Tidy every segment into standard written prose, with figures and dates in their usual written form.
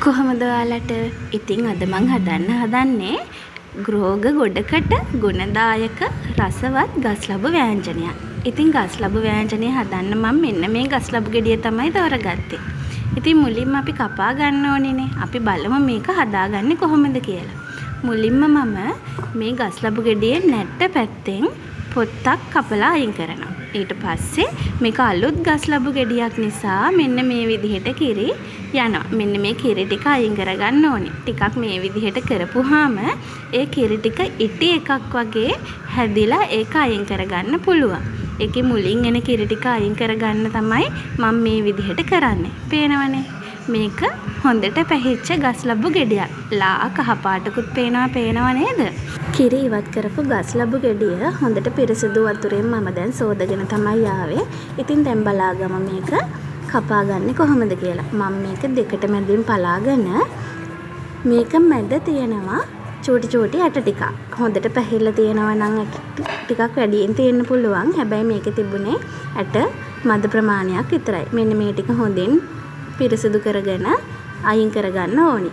කොහොමද ඔයාලට? ඉතින් අද මං හදන්නේ ග්‍රෝග ගොඩකට ගුණදායක රසවත් ගස්ලබු ව්‍යංජනයක්. ඉතින් ගස්ලබු ව්‍යංජනය හදන්න මම මෙන්න මේ ගස්ලබු ගෙඩිය තමයි තෝරගත්තේ. ඉතින් මුලින්ම අපි කපා ගන්න ඕනේනේ. අපි බලමු මේක හදාගන්නේ කොහොමද කියලා. මුලින්ම මම මේ ගස්ලබු ගෙඩියේ නැට්ට පැත්තෙන් පොත්තක් කපලා අයින් කරනවා. ඊට පස්සේ මේක අලුත් ගස්ලබු ගෙඩියක් නිසා මෙන්න මේ විදිහට කිරි යනවා. මෙන්න මේ කිරි ටික අයින් කරගන්න ඕනේ. ටිකක් මේ විදිහට කරපුවාම ඒ කිරි ටික ඉටි එකක් වගේ හැදිලා ඒක අයින් කරගන්න පුළුවන්. ඒකේ මුලින් එන කිරි ටික අයින් කරගන්න තමයි මම මේ විදිහට කරන්නේ. පේනවනේ? මේක හොඳට පැහිච්ච ගස්ලබු ගෙඩියක්. ලා කහ පාටකුත් පේනව නේද? කිරි ඉවත් කරපු ගස්ලබු ගෙඩිය හොඳට පිරිසිදු වතුරෙන් මම දැන් සෝදගෙන තමයි ආවේ. ඉතින් දැන් බලාගම මේක කපාගන්නේ කොහොමද කියලා. මම මේක දෙකට මැදින් පලාගෙන මේක මැද තියෙනවා චූටි ඇට ටිකක්. හොඳට පැහිලා තියෙනවා නම් ටිකක් වැඩියෙන් තියෙන්න පුළුවන්. හැබැයි මේකේ තිබුණේ ඇට මද ප්‍රමාණයක් විතරයි. මෙන්න මේ ටික හොඳින් පිරිසිදු කරගෙන අයින් කරගන්න ඕනි.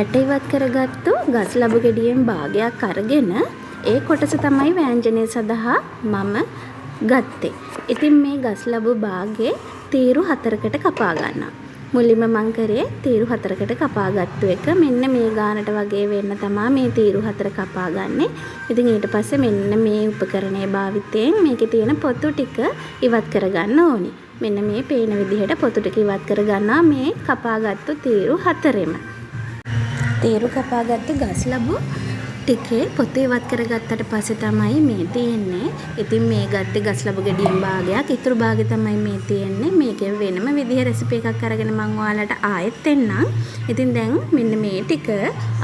ඇට ඉවත් කරගත්තු ගස්ලබු ගෙඩියෙන් භාගයක් අරගෙන ඒ කොටස තමයි ව්‍යංජනය සඳහා මම ගත්තේ. ඉතින් මේ ගස්ලබු භාගේ තීරු 4කට කපා ගන්නවා. මුලින්ම මං කරේ තීරු 4කට කපා ගත්තු එක මෙන්න මේ ගානට වගේ වෙන්න තමයි මේ තීරු 4 කපා ගන්නෙ. ඉතින් ඊට පස්සේ මෙන්න මේ උපකරණයේ භාවිතයෙන් මේකේ තියෙන පොතු ටික ඉවත් කරගන්න ඕනි. මෙන්න මේ පේන විදිහට පොතු ටික ඉවත් කරගන්නවා මේ කපාගත්තු තීරු 4ෙම. තීරු කපාගත්තු ගස්ලබු ටිකේ පොතු ඉවත් කරගත්තට පස්සේ තමයි මේ තියෙන්නේ. ඉතින් මේ ගත්තේ ගස්ලබු ගෙඩියෙන් භාගයක්. ඉතුරු භාගය තමයි මේ තියෙන්නේ. මේකෙන් වෙනම විදිහ රෙසිපි එකක් අරගෙන මම ඔයාලට ආයෙත් එන්නම්. ඉතින් දැන් මෙන්න මේ ටික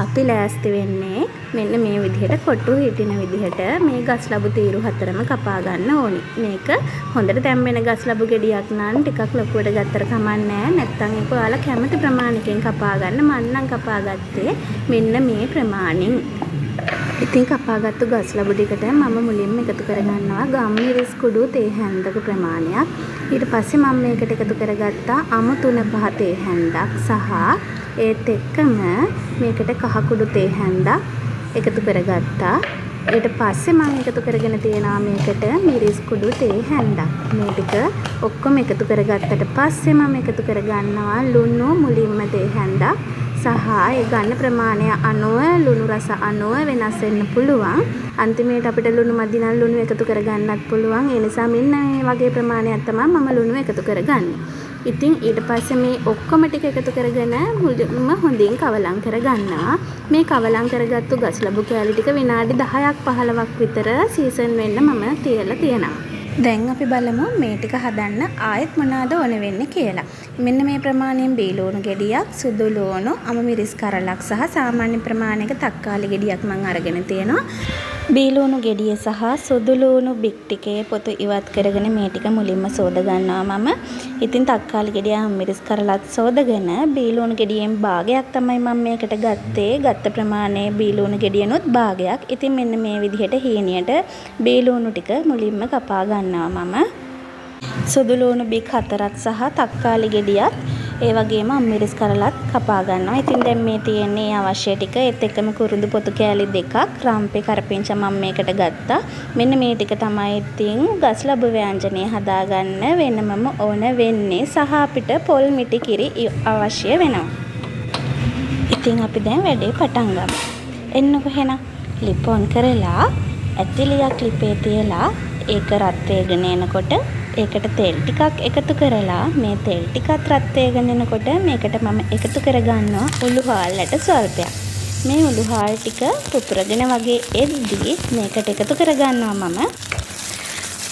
අපි ලෑස්ති වෙන්නේ මෙන්න මේ විදිහට කොටු හිටින විදිහට මේ ගස්ලබු තීරු 4ම කපා ගන්න ඕනි. මේක හොඳට තැම්බෙන ගස්ලබු ගෙඩියක් නම් ටිකක් ලොකුවට ගත්තට කමක් නැහැ. නැත්නම් ඒක ඔයාලා කැමති ප්‍රමාණයකින් කපා ගන්න. මම නම් කපා ගත්තේ මෙන්න මේ ප්‍රමාණින්. ඉතින් කපාගත්තු ගස්ලබු ටිකට මම මුලින්ම එකතු කරගන්නවා ගම්මිරිස් කුඩු තේ හැන්දක ප්‍රමාණයක්. ඊට පස්සේ මම මේකට එකතු කරගත්තා අමු 3-5 තේ හැන්දක් සහ ඒත් එක්කම මේකට කහ කුඩු තේ හැන්දක් එකතු කරගත්තා. ඊට පස්සේ මම එකතු කරගෙන තියනවා මේකට මිරිස් කුඩු තේ හැන්දක්. මේ ටික ඔක්කොම එකතු කරගත්තට පස්සේ මම එකතු කරගන්නවා ලුණු මුලින්ම තේ හැන්දක් සහ ඒ ගන්න ප්‍රමාණය අනුව ලුණු රස අනුව වෙනස් වෙන්න පුළුවන්. අන්තිමේට අපිට ලුණු මදි නම් ලුණු එකතු කරගන්නත් පුළුවන්. ඒ නිසා මෙන්න මේ වගේ ප්‍රමාණයක් තමයි මම ලුණු එකතු කරගන්නේ. ඉතින් ඊට පස්සේ මේ ඔක්කොම ටික එකතු කරගෙන මුලින්ම හොඳින් කවලම් කරගන්නවා. මේ කවලම් කරගත්තු ගස්ලබු කෑලි ටික විනාඩි 10ක් 15ක් විතර සීසන් වෙන්න මම තියලා තියෙනවා. දැන් අපි බලමු මේ ටික හදන්න ආයෙත් මොනවාද ඕන වෙන්නේ කියලා. මෙන්න මේ ප්‍රමාණයෙන් බීලෝණු ගෙඩියක්, සුදු ලෝණු, අමු මිරිස් කරලක් සහ සාමාන්‍ය ප්‍රමාණයක තක්කාලි ගෙඩියක් මම අරගෙන තියෙනවා. බීලෝණු ගෙඩිය සහ සුදු ලෝණු බික් ටිකේ පොතු ඉවත් කරගෙන මේ ටික මුලින්ම සෝද ගන්නවා මම. ඉතින් තක්කාලි ගෙඩිය, අමු මිරිස් කරලත් සෝදගෙන බීලෝණු ගෙඩියෙන් භාගයක් තමයි මම මේකට ගත්තේ. ගත්ත ප්‍රමාණය බීලෝණු ගෙඩියනොත් භාගයක්. ඉතින් මෙන්න මේ විදිහට හීනියට බීලෝණු ටික මුලින්ම කපා ගන්නවා මම. සුදු ලෝණු බික් 4ක් සහ තක්කාලි ගෙඩියත් ඒ වගේම අම්මිරිස් කරලත් කපා ගන්නවා. ඉතින් දැන් මේ තියෙන්නේ අවශ්‍ය ටික. ඒත් එක්කම කුරුඳු පොතු කෑලි 2ක්, රම්පේ කරපිංච මම මේකට ගත්තා. මෙන්න මේ ටික තමයි ඉතින් ගස්ලබු ව්‍යංජනය හදාගන්න වෙනමම ඕන වෙන්නේ සහ අපිට පොල් මිටි කිරි අවශ්‍ය වෙනවා. ඉතින් අපි දැන් වැඩේ පටන් ගමු. එන්නකො එහෙනම් ලිප් ඔන් කරලා ඇතිලියක් ලිපේ තියලා ඒක රත් වෙගෙන එනකොට ඒකට තෙල් ටිකක් එකතු කරලා මේ තෙල් ටිකත් රත් වෙගෙන එනකොට මේකට මම එකතු කරගන්නවා උළුහාල්ලට ස්වල්පයක්. මේ උළුහාල් ටික පුපුරගෙන වගේ එද්දී මේකට එකතු කරගන්නවා මම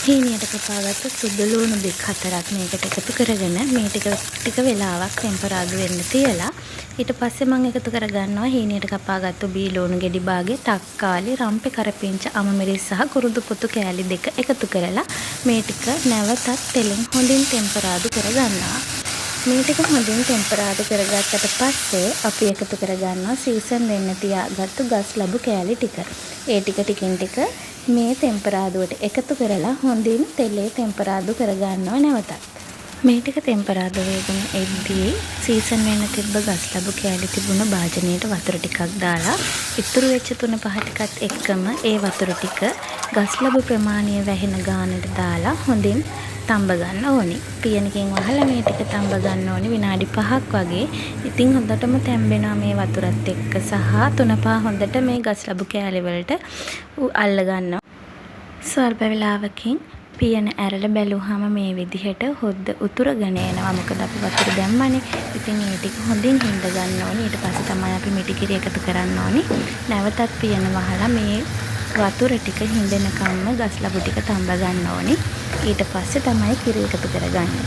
හීනියට කපාගත්තු සුදු ලුණු බික් 4ක් මේකට එකතු කරගෙන මේ ටික වෙලාවක් ටෙම්පරාදු වෙන්න තියලා ඊට පස්සේ මම එකතු කරගන්නවා හීනියට කපාගත්තු බීලෝණු ගෙඩි භාගේ, තක්කාලි, රම්පේ කරපිංච, අමු මිරිස් සහ කුරුඳු පොතු කෑලි 2 එකතු කරලා මේ ටික නැවතත් තෙලෙන් හොඳින් ටෙම්පරාදු කරගන්නවා. මේ ටික හොඳින් ටෙම්පරාදු කරගත්තට පස්සේ අපි එකතු කරගන්නවා සීසන් වෙන්න තියාගත්තු ගස්ලබු කෑලි ටික. ඒ ටික ටිකින් ටික මේ ටෙම්පරාදුවට එකතු කරලා හොඳින් තෙලේ ටෙම්පරාදු කරගන්නවා නැවතත්. මේ ටික ටෙම්පරාදු වේගෙන එද්දී සීසන් වෙන්න තිබ්බ ගස්ලබු කෑලි තිබුණු භාජනයට වතුර ටිකක් දාලා ඉතුරු වෙච්ච 3-5 ටිකත් එක්කම ඒ වතුර ටික ගස්ලබු ප්‍රමාණය වැහෙන ගානට දාලා හොඳින් තඹ ගන්න ඕනි. පියනකින් වහලා මේ ටික තඹ ගන්න ඕනි විනාඩි 5ක් වගේ. ඉතින් හොඳටම තැම්බෙනවා මේ වතුරත් එක්ක සහ 3-5 හොඳට මේ ගස්ලබු කෑලි වලට අල්ල ගන්නවා. ස්වල්ප වෙලාවකින් පියන ඇරලා බැලුවාම මේ විදිහට හොද්ද උතුරගෙන එනවා. මොකද අපි වතුර දැම්මනේ. ඉතින් මේ ටික හොඳින් හිඳ ගන්න ඕනේ. ඊට පස්සේ තමයි අපි මිටි කිරි එකතු කරන්න ඕනේ. නැවතත් පියන වහලා මේ වතුර ටික හිඳෙනකම්ම ගස්ලබු ටික තඹ ගන්න ඕනේ. ඊට පස්සේ තමයි කිරි එකතු කරගන්නේ.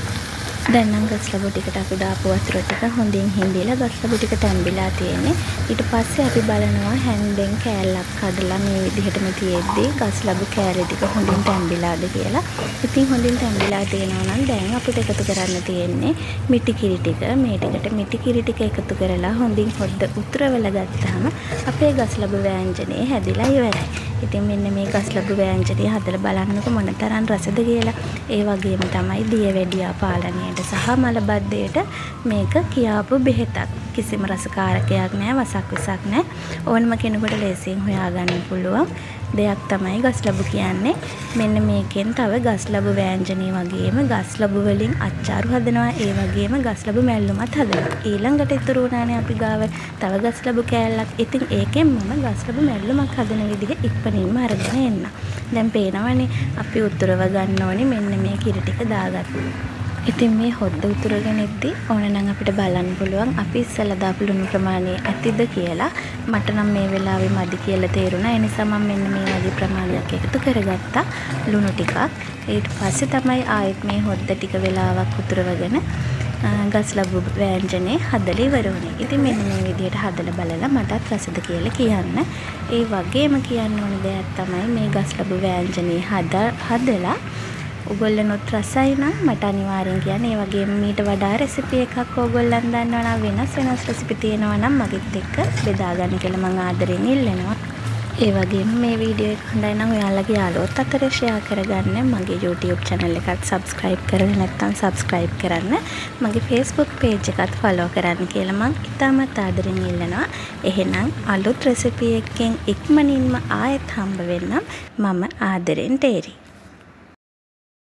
දැන් නම් ගස්ලබු ටිකට අපි දාපු වතුර ටික හොඳින් හිඳිලා ගස්ලබු ටික තැම්බිලා තියෙන්නේ. ඊට පස්සේ අපි බලනවා හැන්දෙන් කෑල්ලක් කඩලා මේ විදිහටම තියෙද්දී ගස්ලබු කෑලි ටික හොඳින් තැම්බිලාද කියලා. ඉතින් හොඳින් තැම්බිලා තියෙනවා නම් දැන් අපිට එකතු කරන්න තියෙන්නේ මිටි කිරි ටික. මේ ටිකට මිටි කිරි ටික එකතු කරලා හොඳින් හොද්ද උතුරවල ගත්තාම අපේ ගස්ලබු වෑංජනේ හැදිලා ඉවරයි. ඉතින් මෙන්න මේ ගස්ලබු වෑංජනේ හදලා බලන්නකො මොනතරම් රසද කියලා. ඒ වගේම තමයි දියවැඩියා පාලනයට සහ මලබද්ධයට මේක කියාපු බෙහෙතක්. කිසිම රසකාරකයක් නැහැ, වසක් විසක් නැහැ. ඕනම කෙනෙකුට ලේසියෙන් හොයාගන්න පුළුවන් දෙයක් තමයි ගස්ලබු කියන්නේ. මෙන්න මේකෙන් තව ගස්ලබු වෑංජනේ වගේම ගස්ලබු වලින් අච්චාරු හදනවා. ඒ වගේම ගස්ලබු මැල්ලුමත් හදනවා. ඊළඟට ඉතුරු වුණානේ අපි ගාව තව ගස්ලබු කෑල්ලක්. ඉතින් ඒකෙන් මම ගස්ලබු මැල්ලුමක් හදන විදිහ ඉක්මනින්ම අරගෙන එන්න. දැන් පේනවනේ අපි උතුරව ගන්න ඕනේ මෙන්න මේ කිරි ටික දාගන්න. ඉතින් මේ හොද්ද උතුරගෙන ඉද්දි ඕනනම් අපිට බලන්න පුළුවන් අපි ඉස්සලා දාපු ලුණු ප්‍රමාණය ඇතිද කියලා. මට නම් මේ වෙලාවේ මදි කියලා තේරුණා. ඒ නිසා මම මෙන්න මේ වගේ ප්‍රමාණයක් එකතු කරගත්තා ලුණු ටිකක්. ඊට පස්සේ තමයි ආයෙත් මේ හොද්ද ටික වෙලාවක් උතුරවගෙන ගස්ලබු වෑංජනේ හදලා ඉවර වුණේ. ඉතින් මෙන්න මේ විදිහට හදලා බලලා මටත් රසද කියලා කියන්න. ඒ වගේම කියන්න ඕන දෙයක් තමයි මේ ගස්ලබු වෑංජනේ හදලා ඔයගොල්ලන්ොත් රසයි නම් මට අනිවාර්යෙන් කියන්න. ඒ වගේම මීට වඩා රෙසිපි එකක් ඕගොල්ලන් දන්නවා නම් වෙනස් රෙසිපි තියෙනවා නම් මගෙත් එක්ක බෙදා ගන්න කියලා මම ආදරෙන් ඉල්ලනවා. ඒ වගේම මේ වීඩියෝ එක හොඳයි නම් ඔයාලගේ යාළුවොත් අතර ෂෙයා කරගන්න. මගේ YouTube channel එකත් subscribe කරලා නැත්නම් subscribe කරන්න. මගේ Facebook page එකත් follow කරන්න කියලා මම ඉතාමත් ආදරෙන් ඉල්ලනවා. එහෙනම් අලුත් රෙසිපි එකකින් ඉක්මනින්ම ආයෙත් හම්බ වෙන්නම්. මම ආදරෙන් තේරි.